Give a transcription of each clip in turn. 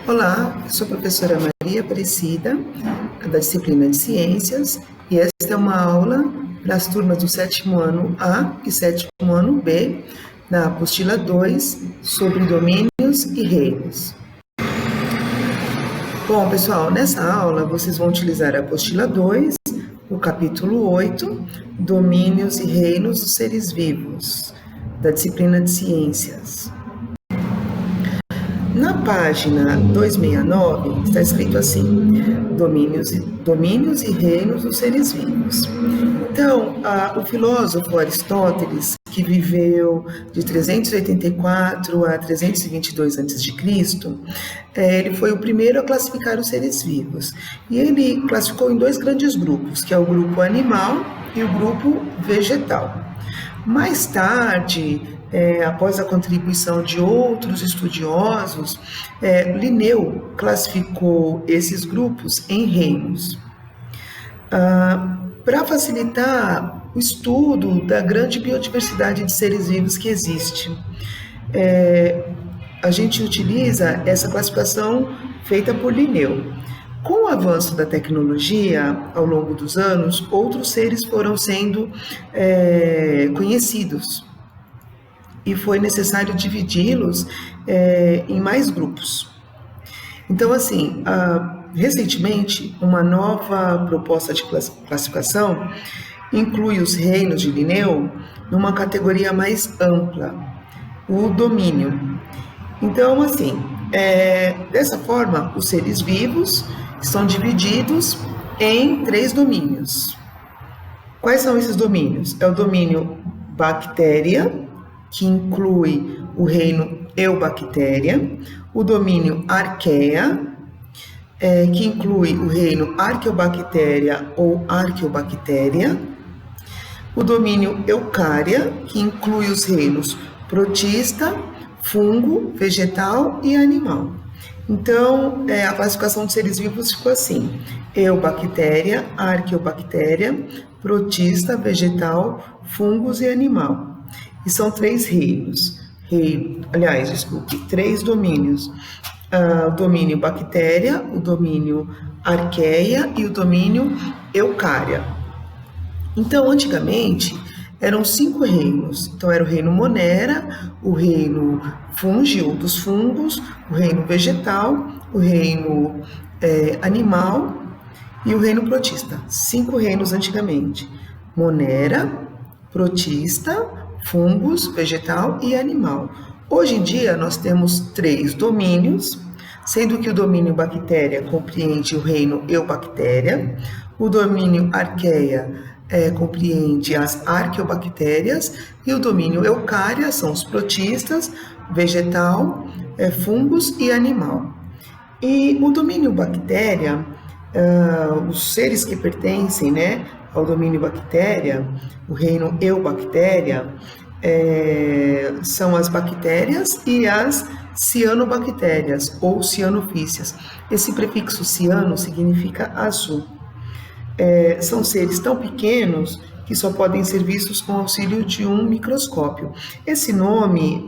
Olá, eu sou a professora Maria Aparecida, da disciplina de Ciências, e esta é uma aula para as turmas do sétimo ano A e sétimo ano B, na apostila 2, sobre domínios e reinos. Bom, pessoal, nessa aula vocês vão utilizar a apostila 2, o capítulo 8, Domínios e Reinos dos Seres Vivos, da disciplina de Ciências. Na página 269 está escrito assim: domínios e reinos dos seres vivos. Então, o filósofo Aristóteles, que viveu de 384 a 322 a.C., ele foi o primeiro a classificar os seres vivos. E ele classificou em dois grandes grupos, que é o grupo animal e o grupo vegetal. Mais tarde, após a contribuição de outros estudiosos, Linneu classificou esses grupos em reinos. Para facilitar o estudo da grande biodiversidade de seres vivos que existe, a gente utiliza essa classificação feita por Linneu. Com o avanço da tecnologia, ao longo dos anos, outros seres foram sendo conhecidos e foi necessário dividi-los em mais grupos. Então, assim, recentemente, uma nova proposta de classificação inclui os reinos de Linneu numa categoria mais ampla, o domínio. Então, assim, dessa forma, os seres vivos estão divididos em 3 domínios. Quais são esses domínios? É o domínio bactéria, que inclui o reino Eubactéria, o domínio arqueia, que inclui o reino Arqueobactéria ou Arqueobactéria, o domínio Eucária, que inclui os reinos protista, fungo, vegetal e animal. Então, a classificação de seres vivos ficou assim: Eubactéria, Arqueobactéria, protista, vegetal, fungos e animal. E são 3 reinos. 3 domínios. O domínio bactéria, o domínio arqueia e o domínio eucária. Então, antigamente, eram 5 reinos. Então, era o reino monera, o reino fúngio, dos fungos, o reino vegetal, o reino animal e o reino protista. 5 reinos antigamente: monera, protista, fungos, vegetal e animal. Hoje em dia, nós temos 3 domínios, sendo que o domínio bactéria compreende o reino Eubactéria, o domínio arqueia compreende as arqueobactérias e o domínio eucária são os protistas, vegetal, fungos e animal. E o domínio bactéria, os seres que pertencem, ao domínio bactéria, o reino Eubactéria, são as bactérias e as cianobactérias ou cianofícias. Esse prefixo ciano significa azul. São seres tão pequenos que só podem ser vistos com auxílio de um microscópio. Esse nome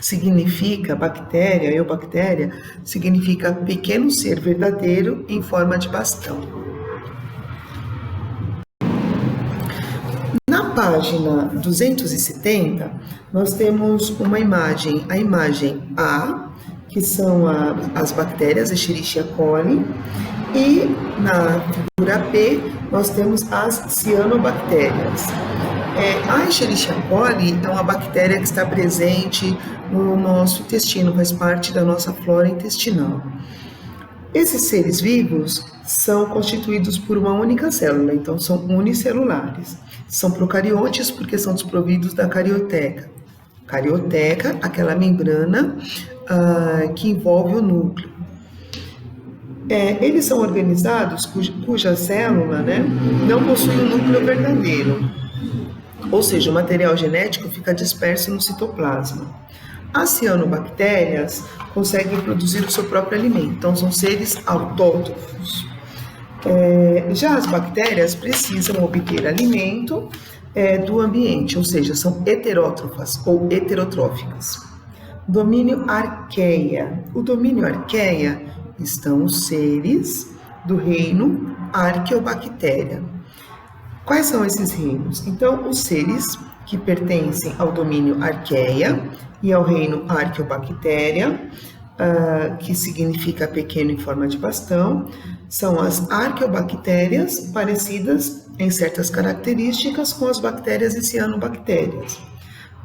significa bactéria, eubactéria, significa pequeno ser verdadeiro em forma de bastão. Na página 270, nós temos uma imagem, a imagem A, que são as bactérias, Escherichia coli, e na figura P, nós temos as cianobactérias. A Escherichia coli é uma bactéria que está presente no nosso intestino, faz parte da nossa flora intestinal. Esses seres vivos são constituídos por uma única célula, então são unicelulares. São procariontes porque são desprovidos da carioteca. Carioteca, aquela membrana que envolve o núcleo. Eles são organizados cuja célula não possui um núcleo verdadeiro, ou seja, o material genético fica disperso no citoplasma. As cianobactérias conseguem produzir o seu próprio alimento, então são seres autótrofos. Já as bactérias precisam obter alimento do ambiente, ou seja, são heterótrofas ou heterotróficas. Domínio arqueia. O domínio arqueia estão os seres do reino Arqueobactéria. Quais são esses reinos? Então, os seres que pertencem ao domínio arqueia e ao reino Arqueobactéria, que significa pequeno em forma de bastão, são as arqueobactérias parecidas em certas características com as bactérias e cianobactérias.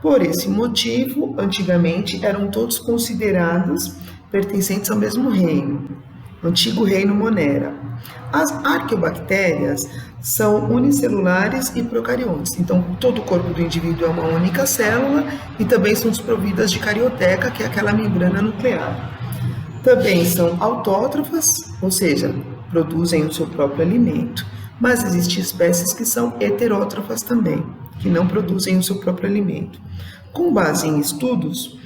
Por esse motivo, antigamente eram todos considerados pertencentes ao mesmo reino, antigo reino Monera. As arqueobactérias são unicelulares e procariontes, então todo o corpo do indivíduo é uma única célula e também são desprovidas de carioteca, que é aquela membrana nuclear. Também são autótrofas, ou seja, produzem o seu próprio alimento, mas existem espécies que são heterótrofas também, que não produzem o seu próprio alimento. Com base em estudos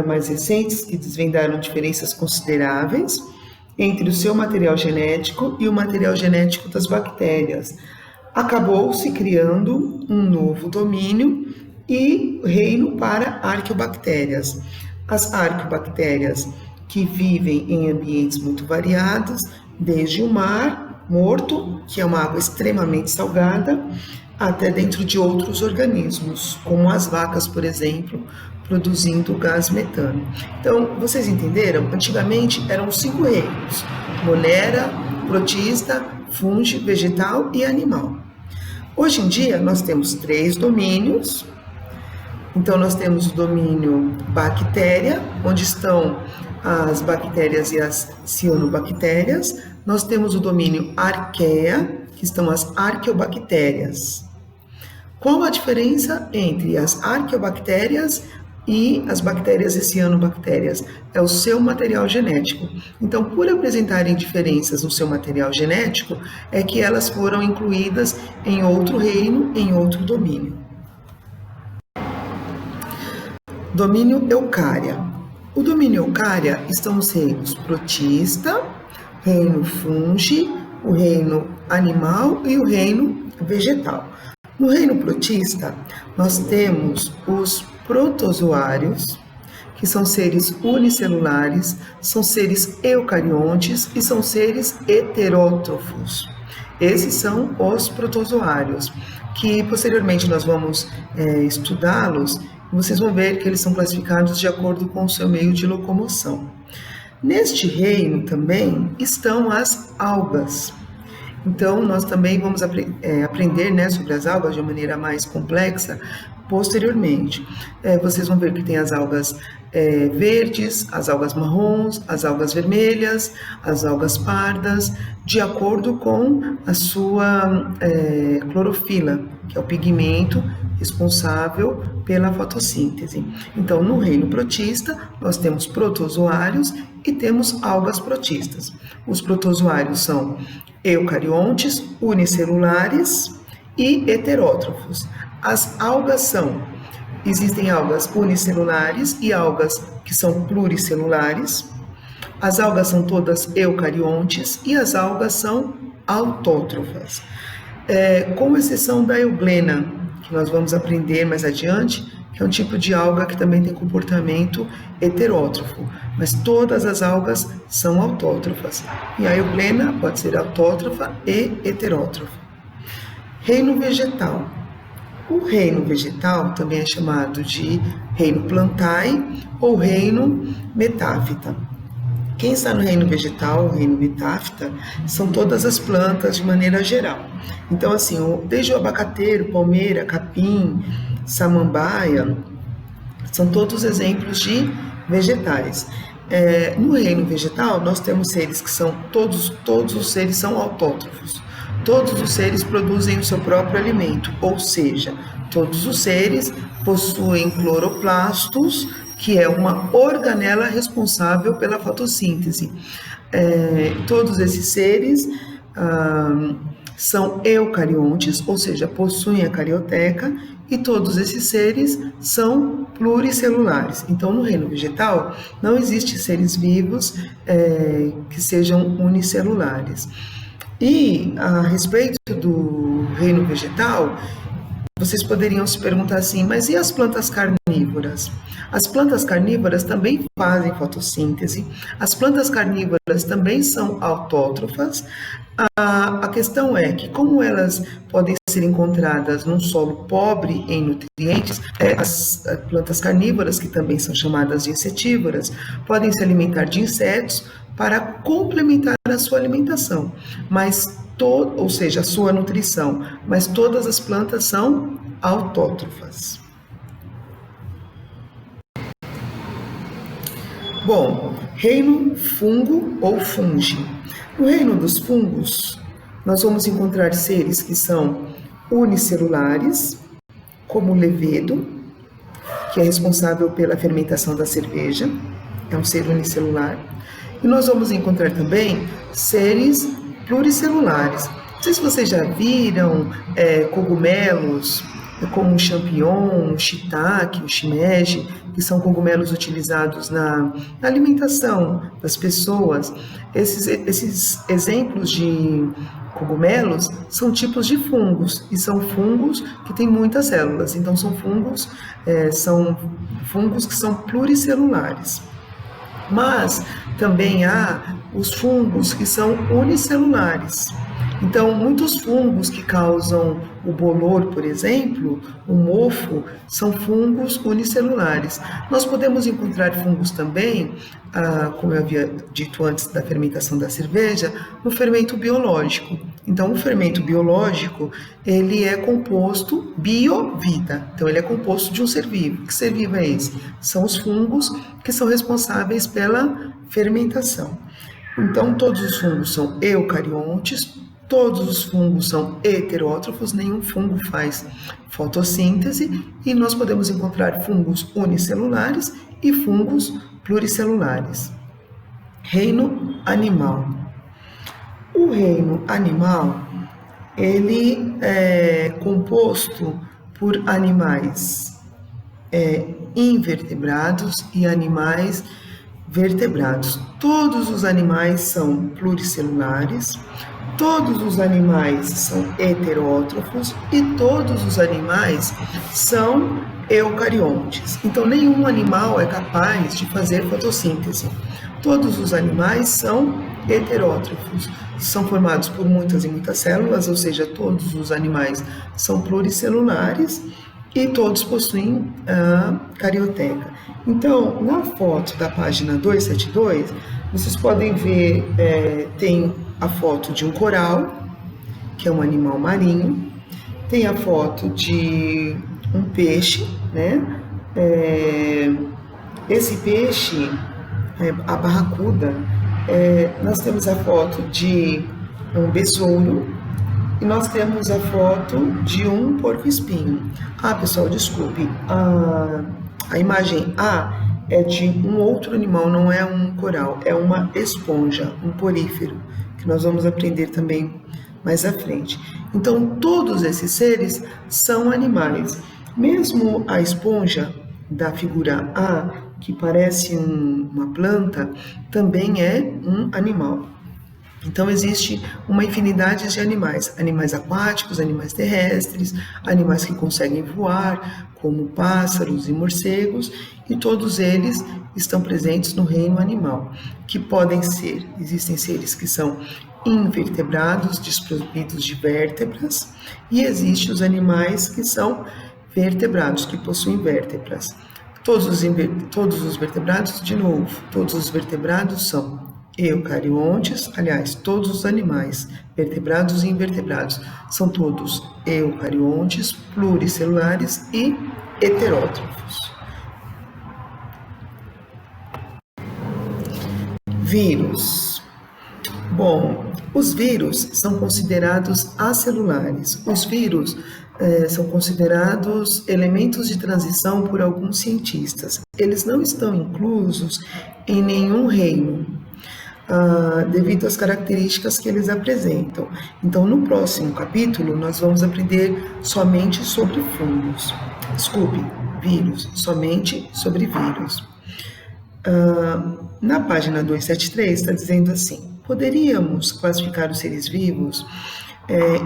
mais recentes que desvendaram diferenças consideráveis entre o seu material genético e o material genético das bactérias, acabou-se criando um novo domínio e reino para arqueobactérias. As arqueobactérias que vivem em ambientes muito variados, desde o mar morto, que é uma água extremamente salgada, até dentro de outros organismos, como as vacas, por exemplo, produzindo gás metano. Então, vocês entenderam? Antigamente eram 5 reinos: Monera, protista, fungo, vegetal e animal. Hoje em dia nós temos 3 domínios. Então, nós temos o domínio bactéria, onde estão as bactérias e as cianobactérias. Nós temos o domínio arqueia, que estão as arqueobactérias. Qual a diferença entre as arqueobactérias e as bactérias e cianobactérias? É o seu material genético. Então, por apresentarem diferenças no seu material genético, é que elas foram incluídas em outro reino, em outro domínio. Domínio eucária. O domínio eucária estão os reinos protista, reino fungi, o reino animal e o reino vegetal. No reino protista, nós temos os protozoários, que são seres unicelulares, são seres eucariontes e são seres heterótrofos. Esses são os protozoários, que posteriormente nós vamos estudá-los. Vocês vão ver que eles são classificados de acordo com o seu meio de locomoção. Neste reino também estão as algas. Então, nós também vamos aprender sobre as algas de uma maneira mais complexa posteriormente. Vocês vão ver que tem as algas verdes, as algas marrons, as algas vermelhas, as algas pardas, de acordo com a sua clorofila, que é o pigmento responsável pela fotossíntese. Então, no reino protista, nós temos protozoários e temos algas protistas. Os protozoários são eucariontes, unicelulares e heterótrofos. As algas existem algas unicelulares e algas que são pluricelulares. As algas são todas eucariontes e as algas são autótrofas, com exceção da euglena, que nós vamos aprender mais adiante, que é um tipo de alga que também tem comportamento heterótrofo, mas todas as algas são autótrofas. E a euglena pode ser autótrofa e heterótrofa. Reino vegetal. O reino vegetal também é chamado de reino plantae ou reino metáfita. Quem está no reino vegetal, o reino metáfita, são todas as plantas de maneira geral. Então, assim, desde o abacateiro, palmeira, capim, samambaia, são todos exemplos de vegetais. No reino vegetal, nós temos seres que são, todos os seres são autótrofos. Todos os seres produzem o seu próprio alimento, ou seja, todos os seres possuem cloroplastos, que é uma organela responsável pela fotossíntese. Todos esses seres são eucariontes, ou seja, possuem a carioteca, e todos esses seres são pluricelulares. Então, no reino vegetal, não existem seres vivos que sejam unicelulares. E a respeito do reino vegetal, vocês poderiam se perguntar assim, mas e as plantas carnívoras? As plantas carnívoras também fazem fotossíntese, as plantas carnívoras também são autótrofas. A questão é que, como elas podem ser encontradas num solo pobre em nutrientes, as plantas carnívoras, que também são chamadas de insetívoras, podem se alimentar de insetos para complementar a sua alimentação, ou seja, a sua nutrição, mas todas as plantas são autótrofas. Bom, reino fungo ou fungi. No reino dos fungos, nós vamos encontrar seres que são unicelulares, como o levedo, que é responsável pela fermentação da cerveja, é um ser unicelular. E nós vamos encontrar também seres pluricelulares. Não sei se vocês já viram cogumelos, como o champignon, o shiitake, o shimeji, que são cogumelos utilizados na alimentação das pessoas. Esses exemplos de cogumelos são tipos de fungos, e são fungos que têm muitas células, então são fungos que são pluricelulares. Mas também há os fungos que são unicelulares. Então, muitos fungos que causam o bolor, por exemplo, o mofo, são fungos unicelulares. Nós podemos encontrar fungos também, como eu havia dito antes da fermentação da cerveja, no fermento biológico. Então, o fermento biológico, ele é composto biovida. Então, ele é composto de um ser vivo. Que ser vivo é esse? São os fungos que são responsáveis pela fermentação. Então, todos os fungos são eucariontes, todos os fungos são heterótrofos, nenhum fungo faz fotossíntese, e nós podemos encontrar fungos unicelulares e fungos pluricelulares. Reino animal. O reino animal, ele é composto por animais invertebrados e animais vertebrados. Todos os animais são pluricelulares, todos os animais são heterótrofos e todos os animais são eucariontes. Então, nenhum animal é capaz de fazer fotossíntese. Todos os animais são heterótrofos, são formados por muitas e muitas células, ou seja, todos os animais são pluricelulares e todos possuem carioteca. Então, na foto da página 272, vocês podem ver, tem a foto de um coral, que é um animal marinho, tem a foto de um peixe, né? Esse peixe, a barracuda, nós temos a foto de um besouro e nós temos a foto de um porco-espinho. Pessoal, desculpe, a imagem A é de um outro animal, não é um coral, é uma esponja, um porífero, que nós vamos aprender também mais à frente. Então, todos esses seres são animais. Mesmo a esponja da figura A, que parece uma planta, também é um animal. Então, existe uma infinidade de animais, animais aquáticos, animais terrestres, animais que conseguem voar, como pássaros e morcegos, e todos eles estão presentes no reino animal, que existem seres que são invertebrados, desprovidos de vértebras, e existem os animais que são vertebrados, que possuem vértebras. Todos os vertebrados, de novo, todos os vertebrados são eucariontes, aliás, todos os animais, vertebrados e invertebrados, são todos eucariontes, pluricelulares e heterótrofos. Vírus. Bom, os vírus são considerados acelulares. Os vírus são considerados elementos de transição por alguns cientistas. Eles não estão inclusos em nenhum reino, devido às características que eles apresentam. Então, no próximo capítulo, nós vamos aprender somente sobre fungos. Desculpe, vírus, somente sobre vírus. Na página 273 está dizendo assim: poderíamos classificar os seres vivos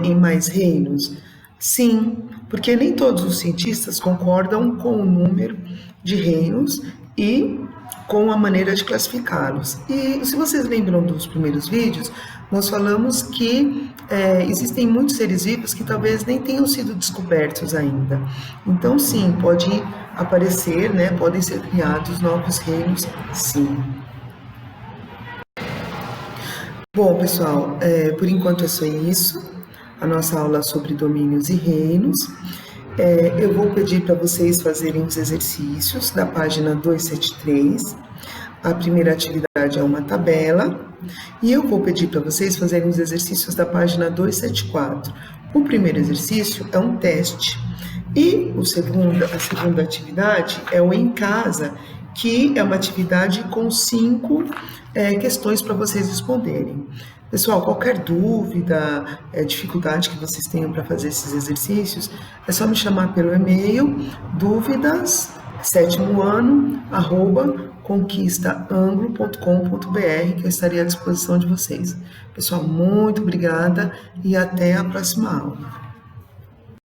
em mais reinos? Sim, porque nem todos os cientistas concordam com o número de reinos e com a maneira de classificá-los. E se vocês lembram dos primeiros vídeos, nós falamos que existem muitos seres vivos que talvez nem tenham sido descobertos ainda. Então, sim, pode aparecer, né? Podem ser criados novos reinos, sim. Bom, pessoal, por enquanto é só isso. A nossa aula sobre domínios e reinos. Eu vou pedir para vocês fazerem os exercícios da página 273. A primeira atividade é uma tabela. E eu vou pedir para vocês fazerem os exercícios da página 274. O primeiro exercício é um teste. E a segunda atividade é o em casa, que é uma atividade com 5 questões para vocês responderem. Pessoal, qualquer dúvida, dificuldade que vocês tenham para fazer esses exercícios, é só me chamar pelo e-mail dúvidas, 7º ano, @conquistaanglo.com.br, que eu estarei à disposição de vocês. Pessoal, muito obrigada e até a próxima aula.